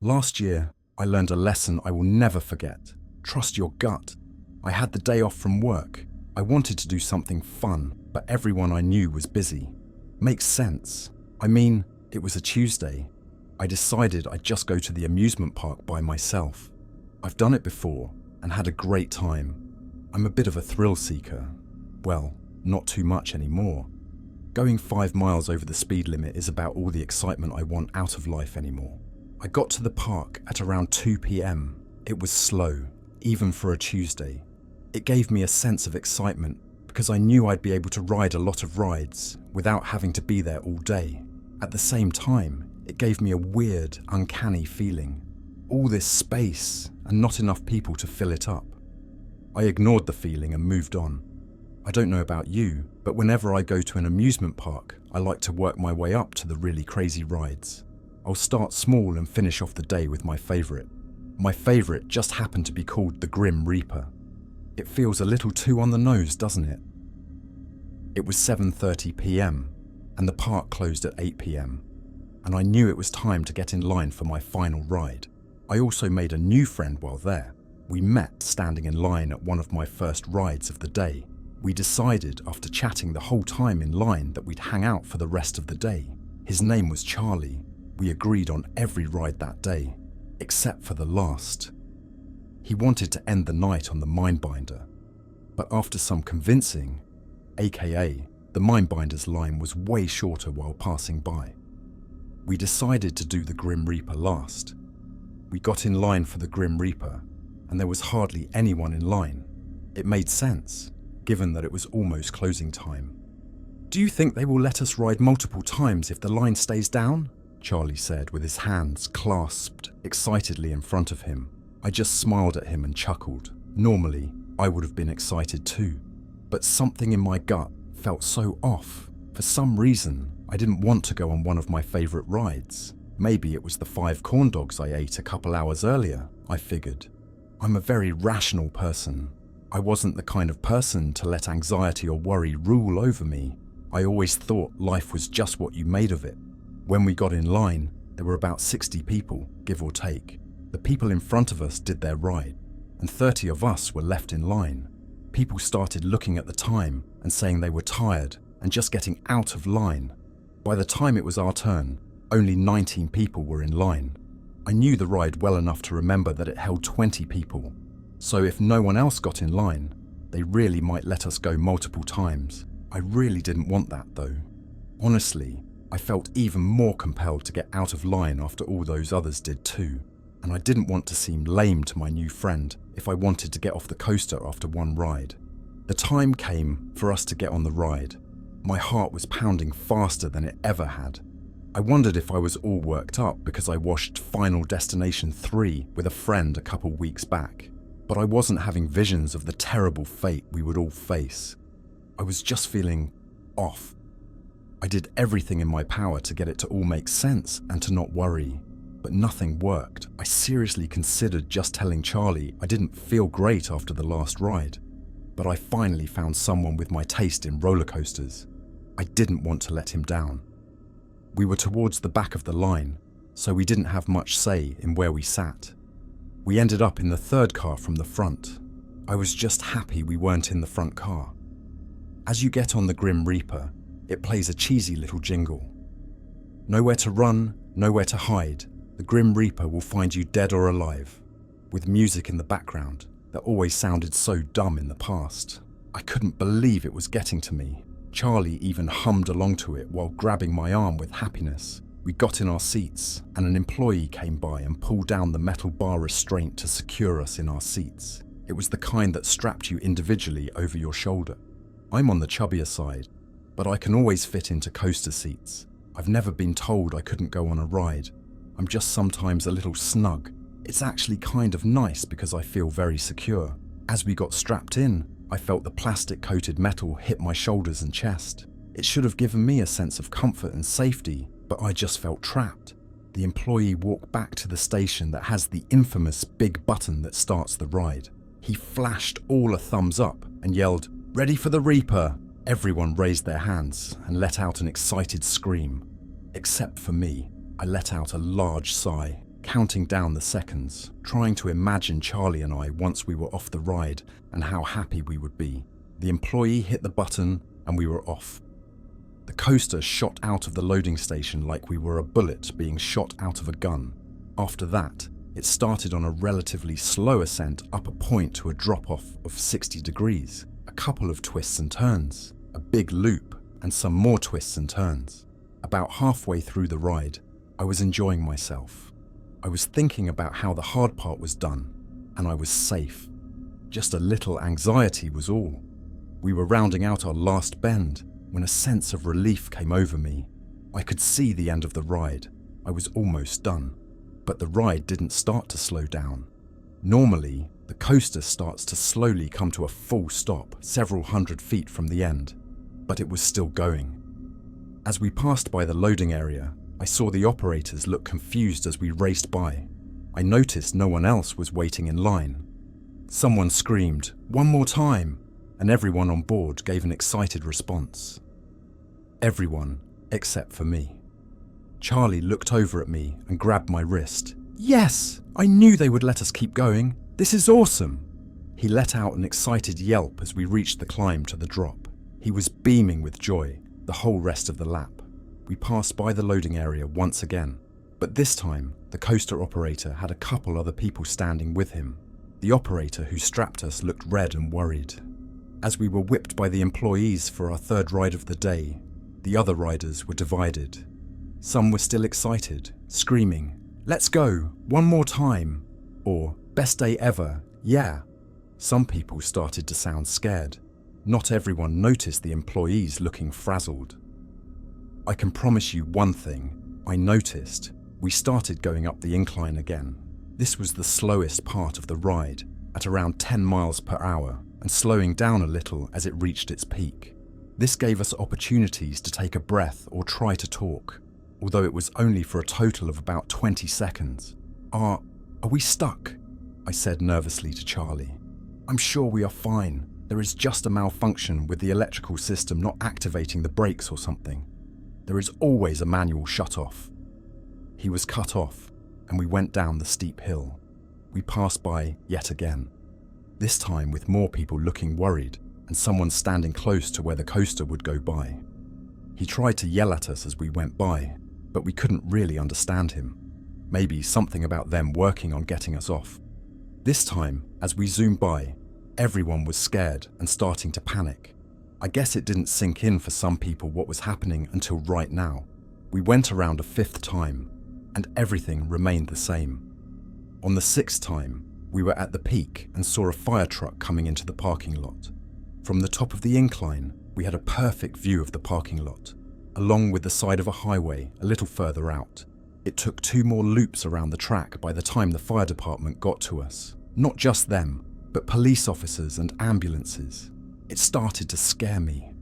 Last year, I learned a lesson I will never forget. Trust your gut. I had the day off from work. I wanted to do something fun, but everyone I knew was busy. Makes sense. I mean, it was a Tuesday. I decided I'd just go to the amusement park by myself. I've done it before and had a great time. I'm a bit of a thrill seeker. Well, not too much anymore. Going 5 miles over the speed limit is about all the excitement I want out of life anymore. I got to the park at around 2 p.m. It was slow, even for a Tuesday. It gave me a sense of excitement because I knew I'd be able to ride a lot of rides without having to be there all day. At the same time, it gave me a weird, uncanny feeling. All this space and not enough people to fill it up. I ignored the feeling and moved on. I don't know about you, but whenever I go to an amusement park, I like to work my way up to the really crazy rides. I'll start small and finish off the day with my favourite. My favourite just happened to be called the Grim Reaper. It feels a little too on the nose, doesn't it? It was 7:30 p.m. and the park closed at 8 p.m. and I knew it was time to get in line for my final ride. I also made a new friend while there. We met standing in line at one of my first rides of the day. We decided after chatting the whole time in line that we'd hang out for the rest of the day. His name was Charlie. We agreed on every ride that day, except for the last. He wanted to end the night on the Mindbinder, but after some convincing, aka the Mindbinder's line was way shorter while passing by. We decided to do the Grim Reaper last. We got in line for the Grim Reaper, and there was hardly anyone in line. It made sense, given that it was almost closing time. "Do you think they will let us ride multiple times if the line stays down?" Charlie said with his hands clasped excitedly in front of him. I just smiled at him and chuckled. Normally, I would have been excited too, but something in my gut felt so off. For some reason, I didn't want to go on one of my favourite rides. Maybe it was the 5 corn dogs I ate a couple hours earlier, I figured. I'm a very rational person. I wasn't the kind of person to let anxiety or worry rule over me. I always thought life was just what you made of it. When we got in line, there were about 60 people, give or take. The people in front of us did their ride, and 30 of us were left in line. People started looking at the time and saying they were tired and just getting out of line. By the time it was our turn, only 19 people were in line. I knew the ride well enough to remember that it held 20 people, so if no one else got in line, they really might let us go multiple times. I really didn't want that though. Honestly, I felt even more compelled to get out of line after all those others did too, and I didn't want to seem lame to my new friend if I wanted to get off the coaster after one ride. The time came for us to get on the ride. My heart was pounding faster than it ever had. I wondered if I was all worked up because I watched Final Destination 3 with a friend a couple weeks back, but I wasn't having visions of the terrible fate we would all face. I was just feeling off. I did everything in my power to get it to all make sense and to not worry, but nothing worked. I seriously considered just telling Charlie I didn't feel great after the last ride, but I finally found someone with my taste in roller coasters. I didn't want to let him down. We were towards the back of the line, so we didn't have much say in where we sat. We ended up in the third car from the front. I was just happy we weren't in the front car. As you get on the Grim Reaper, it plays a cheesy little jingle. Nowhere to run, nowhere to hide. The Grim Reaper will find you dead or alive. With music in the background that always sounded so dumb in the past. I couldn't believe it was getting to me. Charlie even hummed along to it while grabbing my arm with happiness. We got in our seats and an employee came by and pulled down the metal bar restraint to secure us in our seats. It was the kind that strapped you individually over your shoulder. I'm on the chubbier side, but I can always fit into coaster seats. I've never been told I couldn't go on a ride. I'm just sometimes a little snug. It's actually kind of nice because I feel very secure. As we got strapped in, I felt the plastic-coated metal hit my shoulders and chest. It should have given me a sense of comfort and safety, but I just felt trapped. The employee walked back to the station that has the infamous big button that starts the ride. He flashed all a thumbs up and yelled, "Ready for the Reaper!" Everyone raised their hands and let out an excited scream. Except for me, I let out a large sigh. counting down the seconds, trying to imagine Charlie and I once we were off the ride and how happy we would be. The employee hit the button and we were off. The coaster shot out of the loading station like we were a bullet being shot out of a gun. After that, it started on a relatively slow ascent up a point to a drop-off of 60 degrees, a couple of twists and turns, a big loop, and some more twists and turns. About halfway through the ride, I was enjoying myself. I was thinking about how the hard part was done, and I was safe. Just a little anxiety was all. We were rounding out our last bend when a sense of relief came over me. I could see the end of the ride. I was almost done. But the ride didn't start to slow down. Normally, the coaster starts to slowly come to a full stop several hundred feet from the end, but it was still going. As we passed by the loading area, I saw the operators look confused as we raced by. I noticed no one else was waiting in line. Someone screamed, "One more time!" and everyone on board gave an excited response. Everyone, except for me. Charlie looked over at me and grabbed my wrist. "Yes! I knew they would let us keep going. This is awesome!" He let out an excited yelp as we reached the climb to the drop. He was beaming with joy the whole rest of the lap. We passed by the loading area once again, but this time the coaster operator had a couple other people standing with him. The operator who strapped us looked red and worried. As we were whipped by the employees for our third ride of the day, the other riders were divided. Some were still excited, screaming, "Let's go, one more time," or "Best day ever, yeah." Some people started to sound scared. Not everyone noticed the employees looking frazzled. I can promise you one thing, I noticed. We started going up the incline again. This was the slowest part of the ride, at around 10 miles per hour, and slowing down a little as it reached its peak. This gave us opportunities to take a breath or try to talk, although it was only for a total of about 20 seconds. Are we stuck?" I said nervously to Charlie. "I'm sure we are fine. There is just a malfunction with the electrical system not activating the brakes or something. There is always a manual shut-off." He was cut off, and we went down the steep hill. We passed by yet again, this time with more people looking worried and someone standing close to where the coaster would go by. He tried to yell at us as we went by, but we couldn't really understand him. Maybe something about them working on getting us off. This time, as we zoomed by, everyone was scared and starting to panic. I guess it didn't sink in for some people what was happening until right now. We went around a 5th time, and everything remained the same. On the 6th time, we were at the peak and saw a fire truck coming into the parking lot. From the top of the incline, we had a perfect view of the parking lot, along with the side of a highway a little further out. It took 2 more loops around the track by the time the fire department got to us. Not just them, but police officers and ambulances. It started to scare me.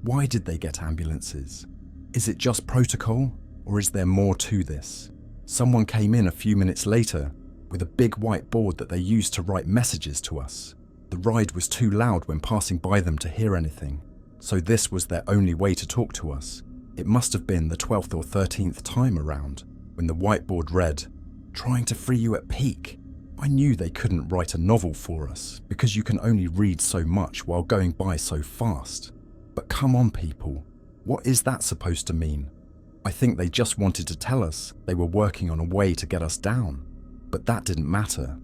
Why did they get ambulances? Is it just protocol, or is there more to this? Someone came in a few minutes later with a big white board that they used to write messages to us. The ride was too loud when passing by them to hear anything, so this was their only way to talk to us. It must have been the 12th or 13th time around when the whiteboard read, "Trying to free you at peak." I knew they couldn't write a novel for us because you can only read so much while going by so fast. But come on, people, what is that supposed to mean? I think they just wanted to tell us they were working on a way to get us down. But that didn't matter.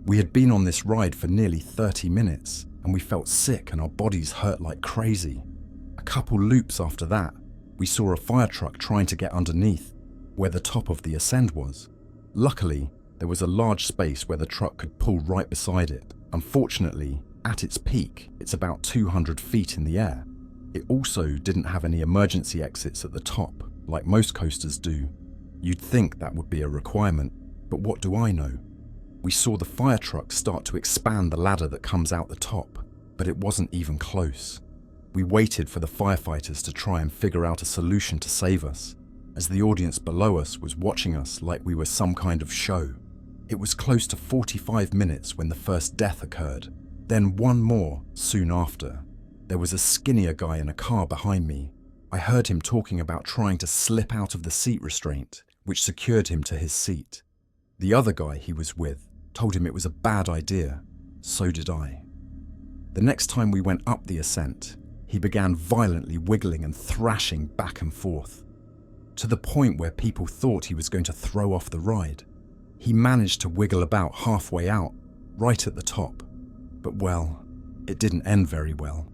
We had been on this ride for nearly 30 minutes and we felt sick and our bodies hurt like crazy. A couple loops after that, we saw a fire truck trying to get underneath where the top of the ascend was. Luckily, there was a large space where the truck could pull right beside it. Unfortunately, at its peak, it's about 200 feet in the air. It also didn't have any emergency exits at the top, like most coasters do. You'd think that would be a requirement, but what do I know? We saw the fire truck start to expand the ladder that comes out the top, but it wasn't even close. We waited for the firefighters to try and figure out a solution to save us, as the audience below us was watching us like we were some kind of show. It was close to 45 minutes when the first death occurred, then one more soon after. There was a skinnier guy in a car behind me. I heard him talking about trying to slip out of the seat restraint, which secured him to his seat. The other guy he was with told him it was a bad idea. So did I. The next time we went up the ascent, he began violently wiggling and thrashing back and forth, to the point where people thought he was going to throw off the ride. He managed to wiggle about halfway out, right at the top. But well, it didn't end very well.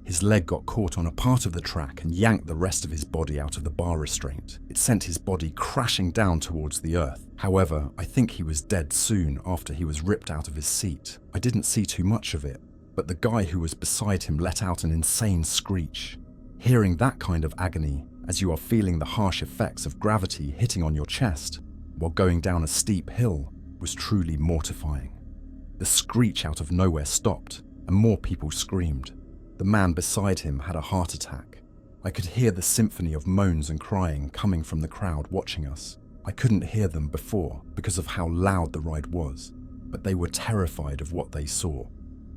His leg got caught on a part of the track and yanked the rest of his body out of the bar restraint. It sent his body crashing down towards the earth. However, I think he was dead soon after he was ripped out of his seat. I didn't see too much of it, but the guy who was beside him let out an insane screech. Hearing that kind of agony, as you are feeling the harsh effects of gravity hitting on your chest while going down a steep hill, was truly mortifying. The screech out of nowhere stopped, and more people screamed. The man beside him had a heart attack. I could hear the symphony of moans and crying coming from the crowd watching us. I couldn't hear them before because of how loud the ride was, but they were terrified of what they saw.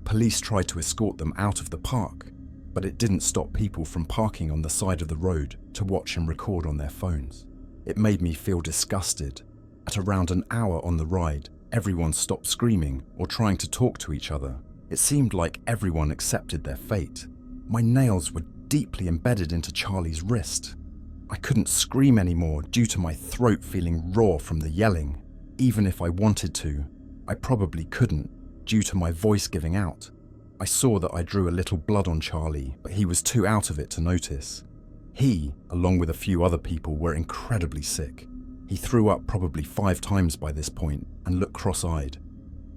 Police tried to escort them out of the park, but it didn't stop people from parking on the side of the road to watch and record on their phones. It made me feel disgusted. At around an hour on the ride, everyone stopped screaming or trying to talk to each other. It seemed like everyone accepted their fate. My nails were deeply embedded into Charlie's wrist. I couldn't scream anymore due to my throat feeling raw from the yelling. Even if I wanted to, I probably couldn't due to my voice giving out. I saw that I drew a little blood on Charlie, but he was too out of it to notice. He, along with a few other people, were incredibly sick. He threw up probably 5 times by this point and looked cross-eyed.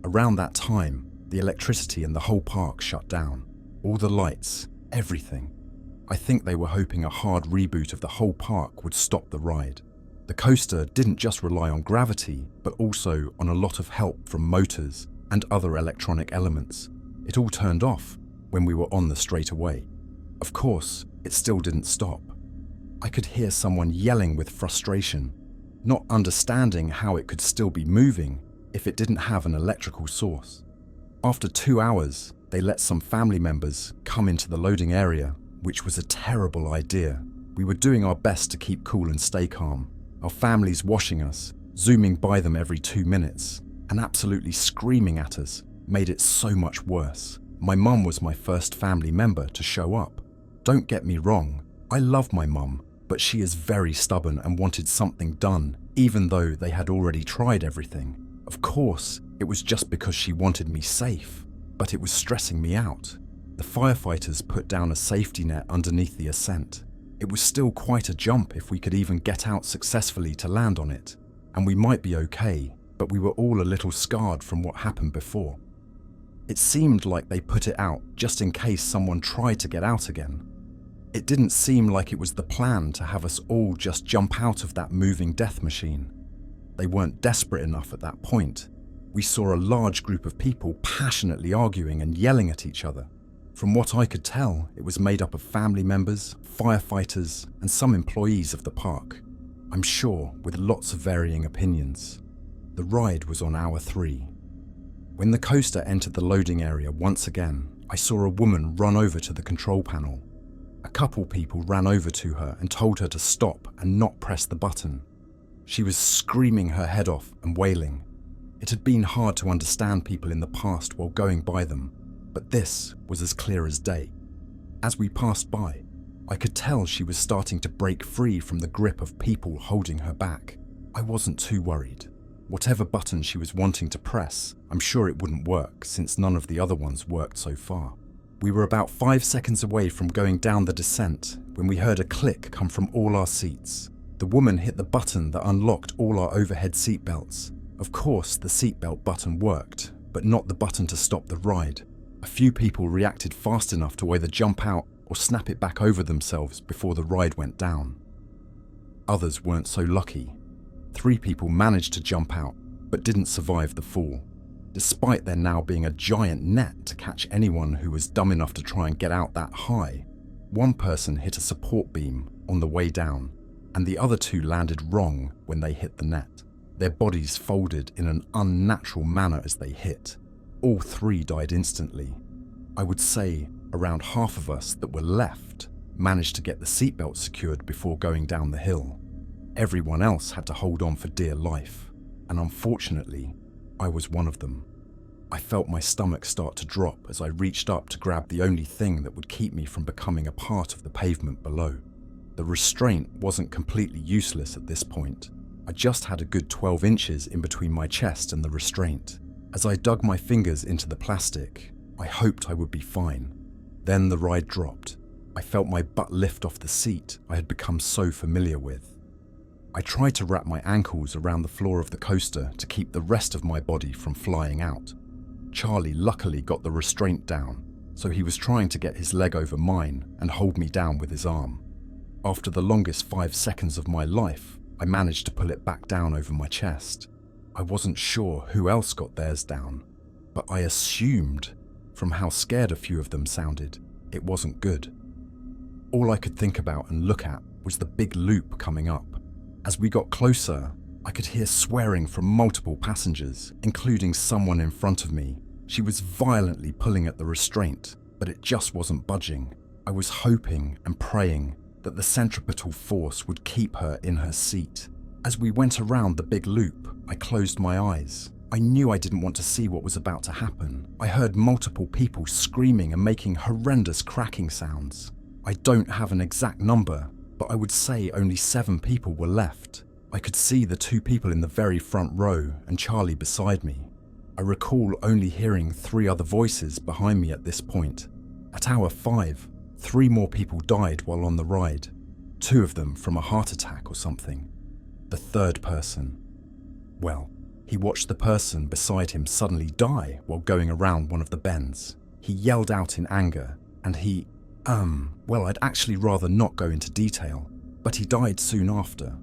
Around that time, the electricity in the whole park shut down. All the lights, everything. I think they were hoping a hard reboot of the whole park would stop the ride. The coaster didn't just rely on gravity, but also on a lot of help from motors and other electronic elements. It all turned off when we were on the straightaway. Of course, it still didn't stop. I could hear someone yelling with frustration, not understanding how it could still be moving if it didn't have an electrical source. After 2 hours, they let some family members come into the loading area, which was a terrible idea. We were doing our best to keep cool and stay calm. Our families washing us, zooming by them every 2 minutes, and absolutely screaming at us made it so much worse. My mum was my first family member to show up. Don't get me wrong, I love my mum, but she is very stubborn and wanted something done, even though they had already tried everything. Of course, it was just because she wanted me safe, but it was stressing me out. The firefighters put down a safety net underneath the ascent. It was still quite a jump if we could even get out successfully to land on it, and we might be okay, but we were all a little scarred from what happened before. It seemed like they put it out just in case someone tried to get out again. It didn't seem like it was the plan to have us all just jump out of that moving death machine. They weren't desperate enough at that point. We saw a large group of people passionately arguing and yelling at each other. From what I could tell, it was made up of family members, firefighters, and some employees of the park. I'm sure with lots of varying opinions. The ride was on hour 3. When the coaster entered the loading area once again, I saw a woman run over to the control panel. A couple people ran over to her and told her to stop and not press the button. She was screaming her head off and wailing. It had been hard to understand people in the past while going by them, but this was as clear as day. As we passed by, I could tell she was starting to break free from the grip of people holding her back. I wasn't too worried. Whatever button she was wanting to press, I'm sure it wouldn't work since none of the other ones worked so far. We were about 5 seconds away from going down the descent when we heard a click come from all our seats. The woman hit the button that unlocked all our overhead seatbelts. Of course, the seatbelt button worked, but not the button to stop the ride. A few people reacted fast enough to either jump out or snap it back over themselves before the ride went down. Others weren't so lucky. 3 people managed to jump out, but didn't survive the fall, despite there now being a giant net to catch anyone who was dumb enough to try and get out that high. One person hit a support beam on the way down, and the other 2 landed wrong when they hit the net. Their bodies folded in an unnatural manner as they hit. All 3 died instantly. I would say around half of us that were left managed to get the seatbelt secured before going down the hill. Everyone else had to hold on for dear life. and unfortunately, I was one of them. I felt my stomach start to drop as I reached up to grab the only thing that would keep me from becoming a part of the pavement below. The restraint wasn't completely useless at this point. I just had a good 12 inches in between my chest and the restraint. As I dug my fingers into the plastic, I hoped I would be fine. Then the ride dropped. I felt my butt lift off the seat I had become so familiar with. I tried to wrap my ankles around the floor of the coaster to keep the rest of my body from flying out. Charlie luckily got the restraint down, so he was trying to get his leg over mine and hold me down with his arm. After the longest 5 seconds of my life, I managed to pull it back down over my chest. I wasn't sure who else got theirs down, but I assumed, from how scared a few of them sounded, it wasn't good. All I could think about and look at was the big loop coming up. As we got closer, I could hear swearing from multiple passengers, including someone in front of me. She was violently pulling at the restraint, but it just wasn't budging. I was hoping and praying that the centripetal force would keep her in her seat. As we went around the big loop, I closed my eyes. I knew I didn't want to see what was about to happen. I heard multiple people screaming and making horrendous cracking sounds. I don't have an exact number, but I would say only 7 people were left. I could see the 2 people in the very front row and Charlie beside me. I recall only hearing 3 other voices behind me at this point. At hour 5, 3 more people died while on the ride, 2 of them from a heart attack or something. The 3rd person, well, he watched the person beside him suddenly die while going around one of the bends. He yelled out in anger, and well, I'd actually rather not go into detail, but he died soon after.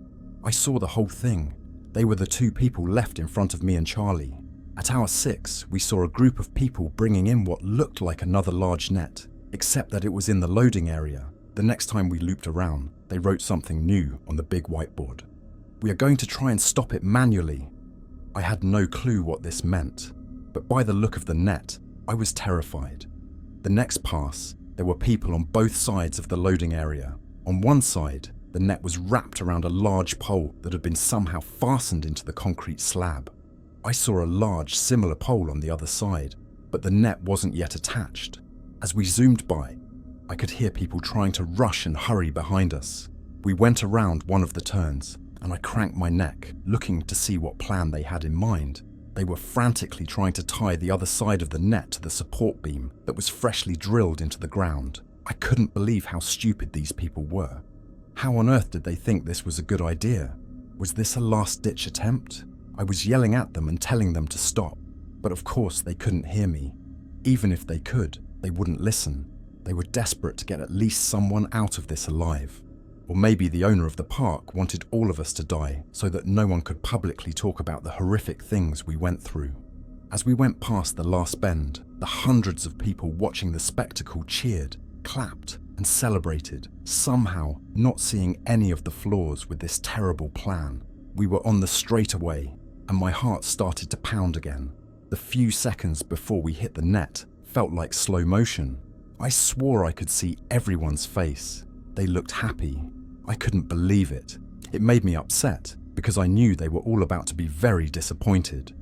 I saw the whole thing. They were the 2 people left in front of me and Charlie. At hour 6, we saw a group of people bringing in what looked like another large net, except that it was in the loading area. The next time we looped around, they wrote something new on the big whiteboard. "We are going to try and stop it manually." I had no clue what this meant, but by the look of the net, I was terrified. The next pass, there were people on both sides of the loading area. On one side, the net was wrapped around a large pole that had been somehow fastened into the concrete slab. I saw a large, similar pole on the other side, but the net wasn't yet attached. As we zoomed by, I could hear people trying to rush and hurry behind us. We went around one of the turns, and I cranked my neck, looking to see what plan they had in mind. They were frantically trying to tie the other side of the net to the support beam that was freshly drilled into the ground. I couldn't believe how stupid these people were. How on earth did they think this was a good idea? Was this a last-ditch attempt? I was yelling at them and telling them to stop, but of course they couldn't hear me. Even if they could, they wouldn't listen. They were desperate to get at least someone out of this alive. Or maybe the owner of the park wanted all of us to die so that no one could publicly talk about the horrific things we went through. As we went past the last bend, the hundreds of people watching the spectacle cheered, clapped, and celebrated, somehow not seeing any of the flaws with this terrible plan. We were on the straightaway, and my heart started to pound again. The few seconds before we hit the net felt like slow motion. I swore I could see everyone's face. They looked happy. I couldn't believe it. It made me upset because I knew they were all about to be very disappointed.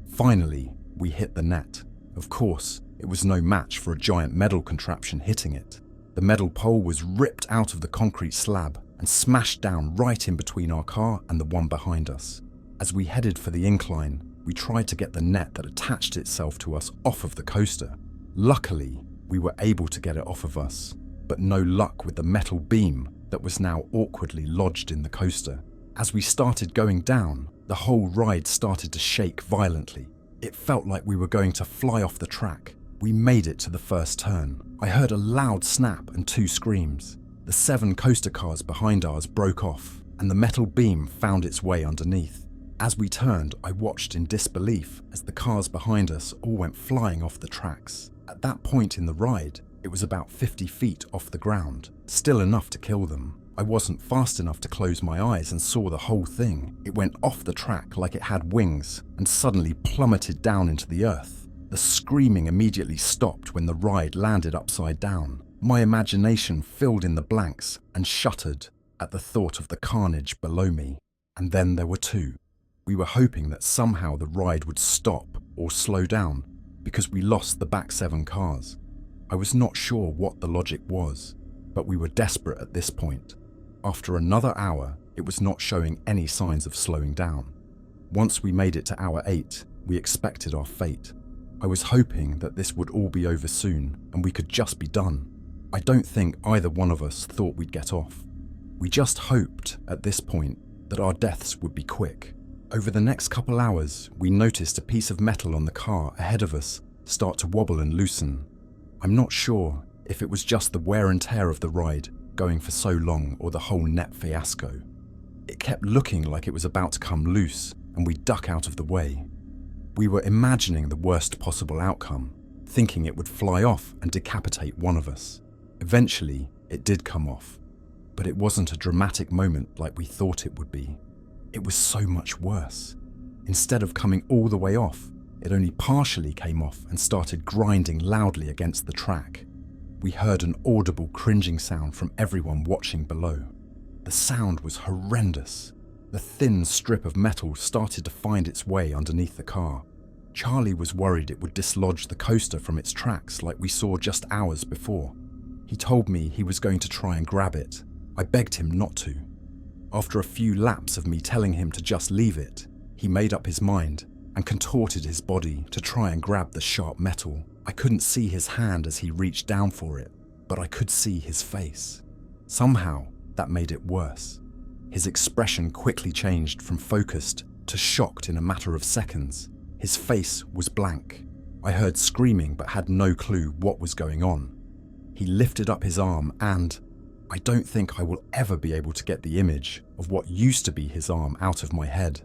Finally, we hit the net. Of course, it was no match for a giant metal contraption hitting it. The metal pole was ripped out of the concrete slab and smashed down right in between our car and the one behind us. As we headed for the incline, we tried to get the net that attached itself to us off of the coaster. Luckily, we were able to get it off of us, but no luck with the metal beam that was now awkwardly lodged in the coaster. As we started going down, the whole ride started to shake violently. It felt like we were going to fly off the track. We made it to the first turn. I heard a loud snap and 2 screams. The 7 coaster cars behind ours broke off, and the metal beam found its way underneath. As we turned, I watched in disbelief as the cars behind us all went flying off the tracks. At that point in the ride, it was about 50 feet off the ground, still enough to kill them. I wasn't fast enough to close my eyes and saw the whole thing. It went off the track like it had wings and suddenly plummeted down into the earth. The screaming immediately stopped when the ride landed upside down. My imagination filled in the blanks and shuddered at the thought of the carnage below me. And then there were 2. We were hoping that somehow the ride would stop or slow down because we lost the back 7 cars. I was not sure what the logic was, but we were desperate at this point. After another hour, it was not showing any signs of slowing down. Once we made it to hour 8, we expected our fate. I was hoping that this would all be over soon and we could just be done. I don't think either one of us thought we'd get off. We just hoped at this point that our deaths would be quick. Over the next couple hours, we noticed a piece of metal on the car ahead of us start to wobble and loosen. I'm not sure if it was just the wear and tear of the ride going for so long or the whole net fiasco. It kept looking like it was about to come loose and we duck out of the way. We were imagining the worst possible outcome, thinking it would fly off and decapitate one of us. Eventually, it did come off, but it wasn't a dramatic moment like we thought it would be. It was so much worse. Instead of coming all the way off, it only partially came off and started grinding loudly against the track. We heard an audible cringing sound from everyone watching below. The sound was horrendous. The thin strip of metal started to find its way underneath the car. Charlie was worried it would dislodge the coaster from its tracks like we saw just hours before. He told me he was going to try and grab it. I begged him not to. After a few laps of me telling him to just leave it, he made up his mind and contorted his body to try and grab the sharp metal. I couldn't see his hand as he reached down for it, but I could see his face. Somehow, that made it worse. His expression quickly changed from focused to shocked in a matter of seconds. His face was blank. I heard screaming but had no clue what was going on. He lifted up his arm and I don't think I will ever be able to get the image of what used to be his arm out of my head.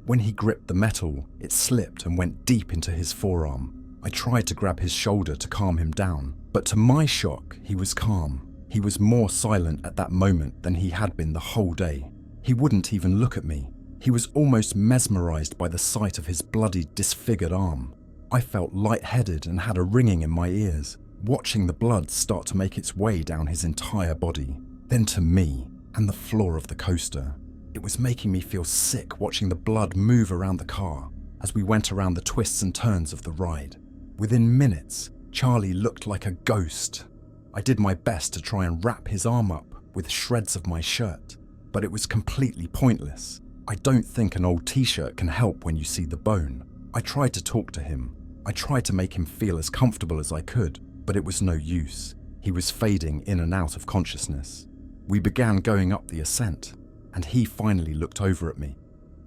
When he gripped the metal, it slipped and went deep into his forearm. I tried to grab his shoulder to calm him down, but to my shock, he was calm. He was more silent at that moment than he had been the whole day. He wouldn't even look at me. He was almost mesmerized by the sight of his bloody, disfigured arm. I felt lightheaded and had a ringing in my ears, watching the blood start to make its way down his entire body, then to me and the floor of the coaster. It was making me feel sick watching the blood move around the car as we went around the twists and turns of the ride. Within minutes, Charlie looked like a ghost. I did my best to try and wrap his arm up with shreds of my shirt, but it was completely pointless. I don't think an old t-shirt can help when you see the bone. I tried to talk to him. I tried to make him feel as comfortable as I could, but it was no use. He was fading in and out of consciousness. We began going up the ascent, and he finally looked over at me.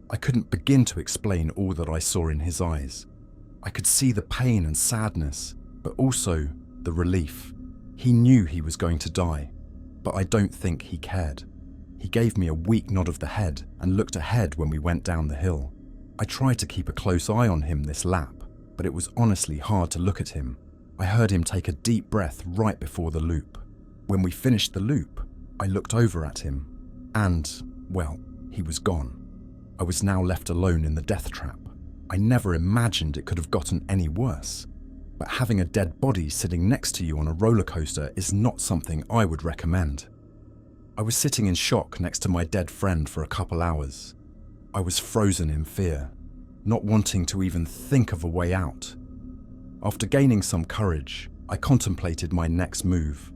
I couldn't begin to explain all that I saw in his eyes. I could see the pain and sadness, but also the relief. He knew he was going to die, but I don't think he cared. He gave me a weak nod of the head and looked ahead when we went down the hill. I tried to keep a close eye on him this lap, but it was honestly hard to look at him. I heard him take a deep breath right before the loop. When we finished the loop, I looked over at him, and, well, he was gone. I was now left alone in the death trap. I never imagined it could have gotten any worse, but having a dead body sitting next to you on a roller coaster is not something I would recommend. I was sitting in shock next to my dead friend for a couple hours. I was frozen in fear, not wanting to even think of a way out. After gaining some courage, I contemplated my next move.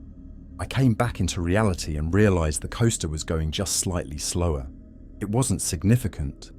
I came back into reality and realized the coaster was going just slightly slower. It wasn't significant,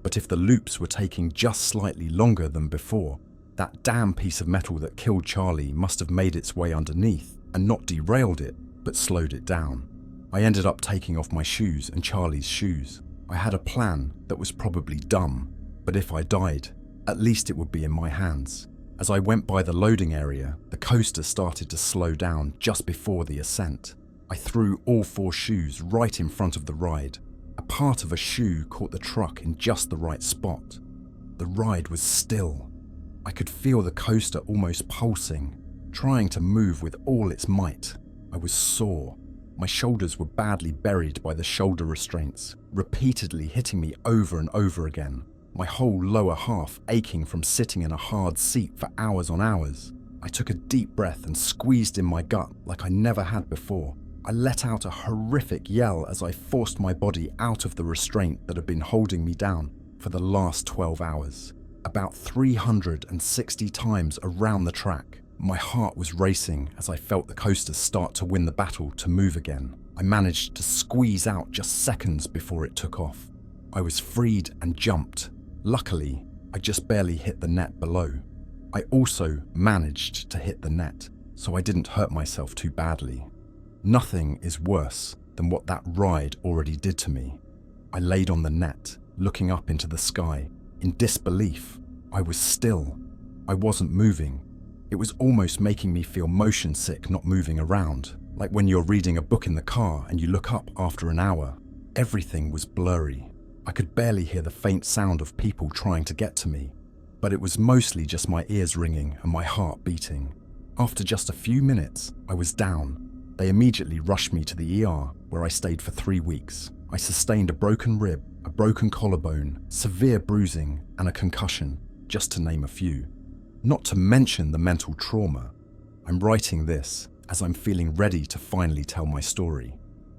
but if the loops were taking just slightly longer than before, that damn piece of metal that killed Charlie must have made its way underneath and not derailed it, but slowed it down. I ended up taking off my shoes and Charlie's shoes. I had a plan that was probably dumb, but if I died, at least it would be in my hands. As I went by the loading area, the coaster started to slow down just before the ascent. I threw all 4 shoes right in front of the ride. A part of a shoe caught the truck in just the right spot. The ride was still. I could feel the coaster almost pulsing, trying to move with all its might. I was sore. My shoulders were badly buried by the shoulder restraints, repeatedly hitting me over and over again. My whole lower half aching from sitting in a hard seat for hours on hours. I took a deep breath and squeezed in my gut like I never had before. I let out a horrific yell as I forced my body out of the restraint that had been holding me down for for the last 12 hours, about 360 times around the track. My heart was racing as I felt the coaster start to win the battle to move again. I managed to squeeze out just seconds before it took off. I was freed and jumped. Luckily, I just barely hit the net below. I also managed to hit the net, so I didn't hurt myself too badly. Nothing is worse than what that ride already did to me. I laid on the net, looking up into the sky. In disbelief, I was still. I wasn't moving. It was almost making me feel motion sick not moving around, like when you're reading a book in the car and you look up after an hour. Everything was blurry. I could barely hear the faint sound of people trying to get to me, but it was mostly just my ears ringing and my heart beating. After just a few minutes, I was down. They immediately rushed me to the ER, where I stayed for 3 weeks. I sustained a broken rib, a broken collarbone, severe bruising, and a concussion, just to name a few. Not to mention the mental trauma. I'm writing this as I'm feeling ready to finally tell my story.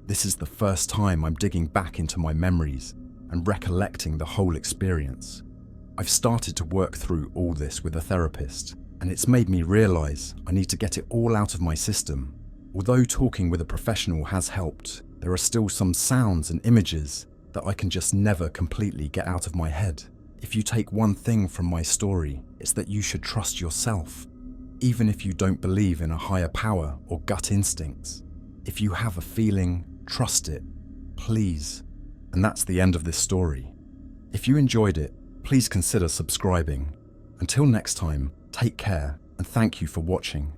This is the first time I'm digging back into my memories and recollecting the whole experience. I've started to work through all this with a therapist, and it's made me realize I need to get it all out of my system. Although talking with a professional has helped, there are still some sounds and images that I can just never completely get out of my head. If you take one thing from my story, it's that you should trust yourself, even if you don't believe in a higher power or gut instincts. If you have a feeling, trust it, please. And that's the end of this story. If you enjoyed it, please consider subscribing. Until next time, take care and thank you for watching.